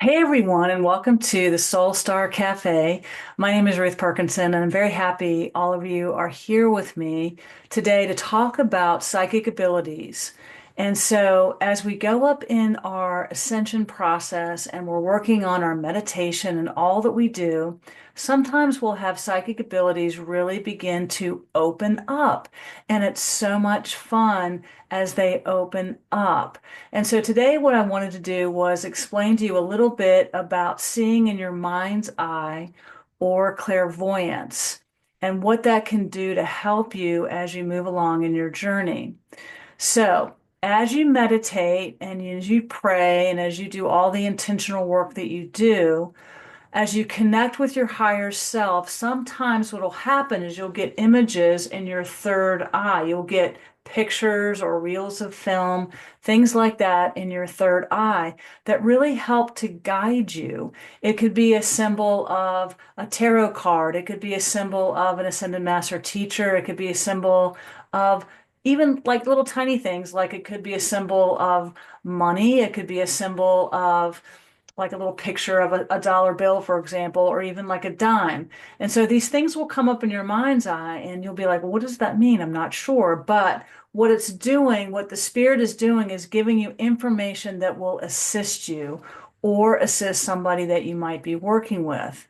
Hey everyone, and welcome to the Soul Star Cafe. My name is Ruth Parkinson, and I'm very happy all of you are here with me today to talk about psychic abilities. And so, as we go up in our ascension process and we're working on our meditation and all that we do, sometimes we'll have psychic abilities really begin to open up. And it's so much fun as they open up. And so today, what I wanted to do was explain to you a little bit about seeing in your mind's eye or clairvoyance and what that can do to help you as you move along in your journey. So, as you meditate and as you pray and as you do all the intentional work that you do, as you connect with your higher self, sometimes what will happen is you'll get images in your third eye. You'll get pictures or reels of film, things like that in your third eye that really help to guide you. It could be a symbol of a tarot card. It could be a symbol of an ascended master teacher. It could be a symbol of even like little tiny things, like it could be a symbol of money. It could be a symbol of like a little picture of a dollar bill, for example, or even like a dime. And so these things will come up in your mind's eye, and you'll be like, well, what does that mean? I'm not sure. But what it's doing, what the spirit is doing, is giving you information that will assist you or assist somebody that you might be working with.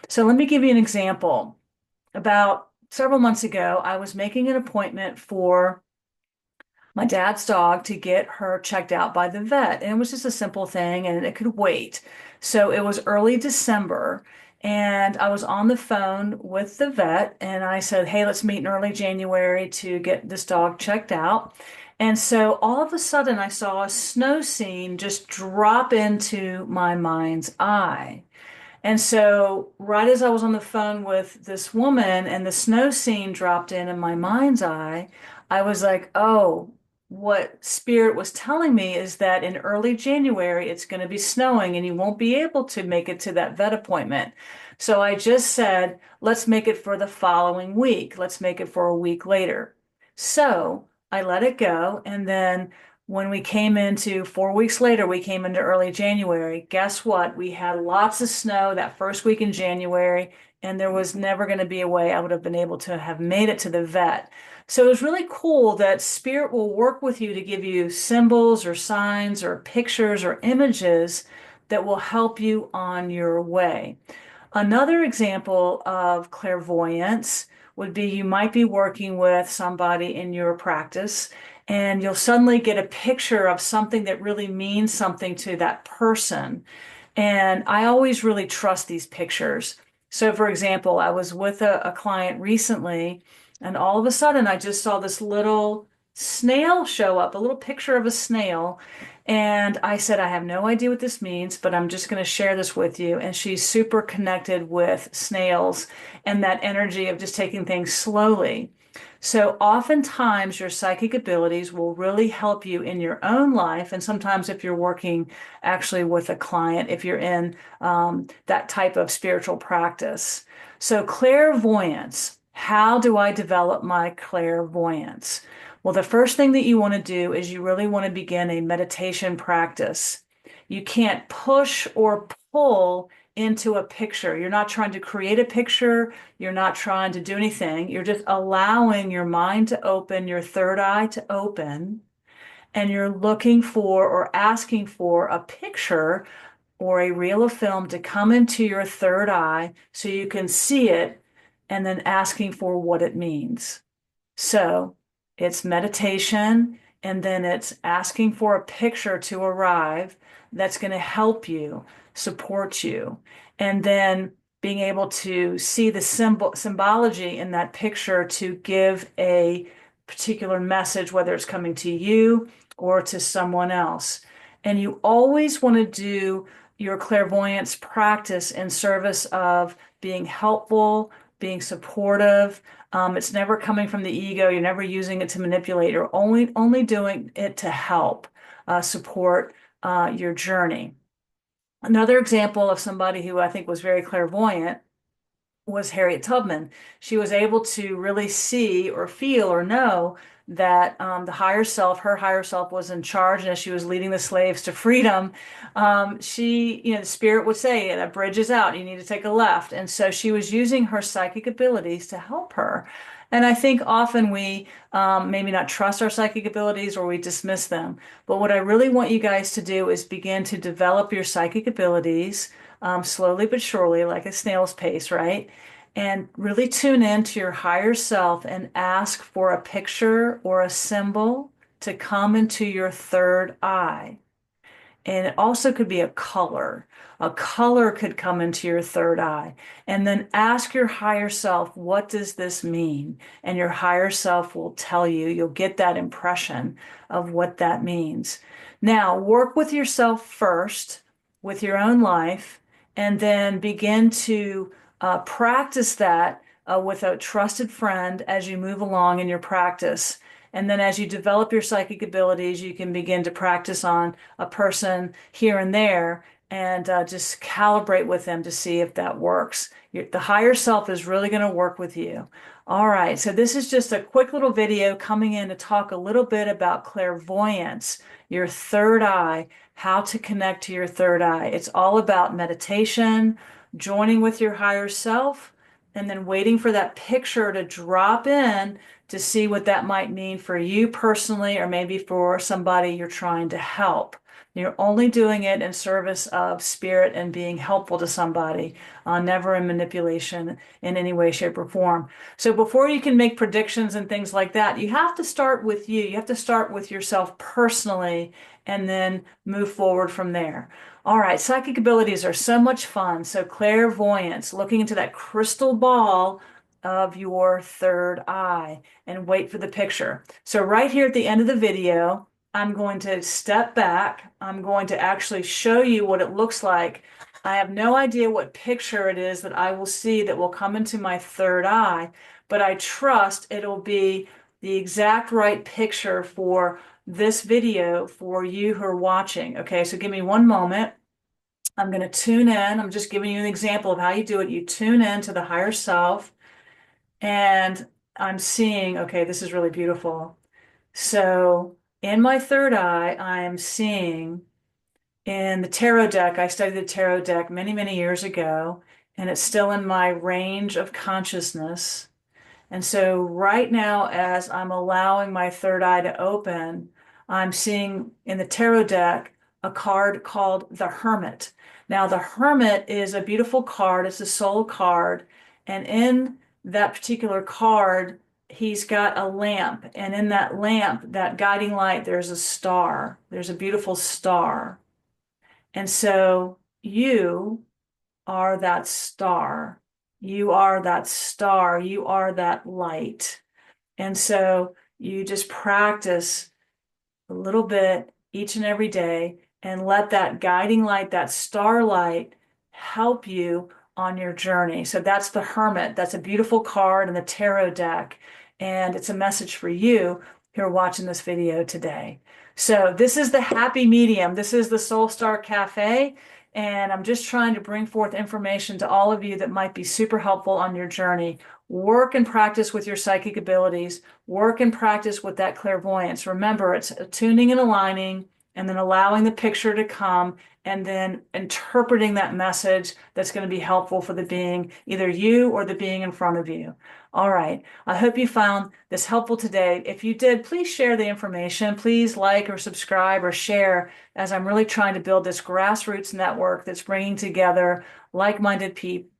So let me give you an example. About several months ago, I was making an appointment for my dad's dog to get her checked out by the vet. And it was just a simple thing and it could wait. So it was early December and I was on the phone with the vet and I said, hey, let's meet in early January to get this dog checked out. And so all of a sudden I saw a snow scene just drop into my mind's eye. And so, right as I was on the phone with this woman and the snow scene dropped in my mind's eye, I was like, oh, what Spirit was telling me is that in early January it's going to be snowing and you won't be able to make it to that vet appointment. So I just said, let's make it for the following week. Let's make it for a week later. So I let it go. And then when we came into 4 weeks later, we came into early January. Guess what? We had lots of snow that first week in January, and there was never going to be a way I would have been able to have made it to the vet. So it was really cool that Spirit will work with you to give you symbols or signs or pictures or images that will help you on your way. Another example of clairvoyance would be you might be working with somebody in your practice and you'll suddenly get a picture of something that really means something to that person. And I always really trust these pictures. So, for example, I was with a client recently, and all of a sudden I just saw this little snail show up, a little picture of a snail. And I said, I have no idea what this means, but I'm just going to share this with you. And she's super connected with snails and that energy of just taking things slowly. So oftentimes your psychic abilities will really help you in your own life. And sometimes if you're working actually with a client, if you're in that type of spiritual practice. So clairvoyance, how do I develop my clairvoyance? Well, the first thing that you want to do is you really want to begin a meditation practice. You can't push or pull into a picture. You're not trying to create a picture. You're not trying to do anything. You're just allowing your mind to open, your third eye to open, and you're looking for or asking for a picture or a reel of film to come into your third eye so you can see it and then asking for what it means. So it's meditation, and then it's asking for a picture to arrive that's going to help you, support you, and then being able to see the symbology in that picture to give a particular message, whether it's coming to you or to someone else. And you always want to do your clairvoyance practice in service of being helpful, being supportive. It's never coming from the ego. You're never using it to manipulate. You're only doing it to help support your journey. Another example of somebody who I think was very clairvoyant was Harriet Tubman. She was able to really see or feel or know that the higher self, her higher self, was in charge, and as she was leading the slaves to freedom, the spirit would say, that bridge is out, you need to take a left. And so she was using her psychic abilities to help her. And I think often we maybe not trust our psychic abilities, or we dismiss them. But what I really want you guys to do is begin to develop your psychic abilities slowly but surely, like a snail's pace, right? And really tune in to your higher self and ask for a picture or a symbol to come into your third eye. And it also could be a color. A color could come into your third eye. And then ask your higher self, what does this mean? And your higher self will tell you, you'll get that impression of what that means. Now, work with yourself first, with your own life, and then begin to practice that with a trusted friend as you move along in your practice. And then as you develop your psychic abilities, you can begin to practice on a person here and there and just calibrate with them to see if that works. The higher self is really going to work with you. All right, so this is just a quick little video coming in to talk a little bit about clairvoyance, your third eye, how to connect to your third eye. It's all about meditation, joining with your higher self, and then waiting for that picture to drop in to see what that might mean for you personally, or maybe for somebody you're trying to help. You're only doing it in service of spirit and being helpful to somebody, never in manipulation in any way, shape, or form. So before you can make predictions and things like that, you have to start with you. You have to start with yourself personally and then move forward from there. All right, psychic abilities are so much fun. So clairvoyance, looking into that crystal ball of your third eye, and wait for the picture. So right here at the end of the video, I'm going to step back. I'm going to actually show you what it looks like. I have no idea what picture it is that I will see that will come into my third eye, but I trust it'll be the exact right picture for this video for you who are watching. Okay, so give me one moment. I'm going to tune in. I'm just giving you an example of how you do it. You tune in to the higher self, and I'm seeing, okay, this is really beautiful. So in my third eye, I'm seeing in the tarot deck, I studied the tarot deck many, many years ago, and it's still in my range of consciousness. And so right now, as I'm allowing my third eye to open, I'm seeing in the tarot deck a card called the Hermit. Now, the Hermit is a beautiful card. It's a soul card. And in that particular card, he's got a lamp. And in that lamp, that guiding light, there's a star. There's a beautiful star. And so you are that star. You are that star. You are that light. And so you just practice a little bit each and every day and let that guiding light, that starlight, help you on your journey. So that's the Hermit. That's a beautiful card in the tarot deck. And it's a message for you who are watching this video today. So this is the happy medium. This is the Soul Star Cafe. And I'm just trying to bring forth information to all of you that might be super helpful on your journey. Work and practice with your psychic abilities. Work and practice with that clairvoyance. Remember, it's tuning and aligning, and then allowing the picture to come, and then interpreting that message that's going to be helpful for the being, either you or the being in front of you. All right. I hope you found this helpful today. If you did, please share the information. Please like or subscribe or share, as I'm really trying to build this grassroots network that's bringing together like-minded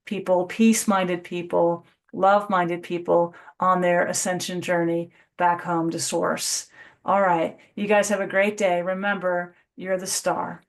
people, peace-minded people, love-minded people on their ascension journey back home to source. All right. You guys have a great day. Remember, you're the star.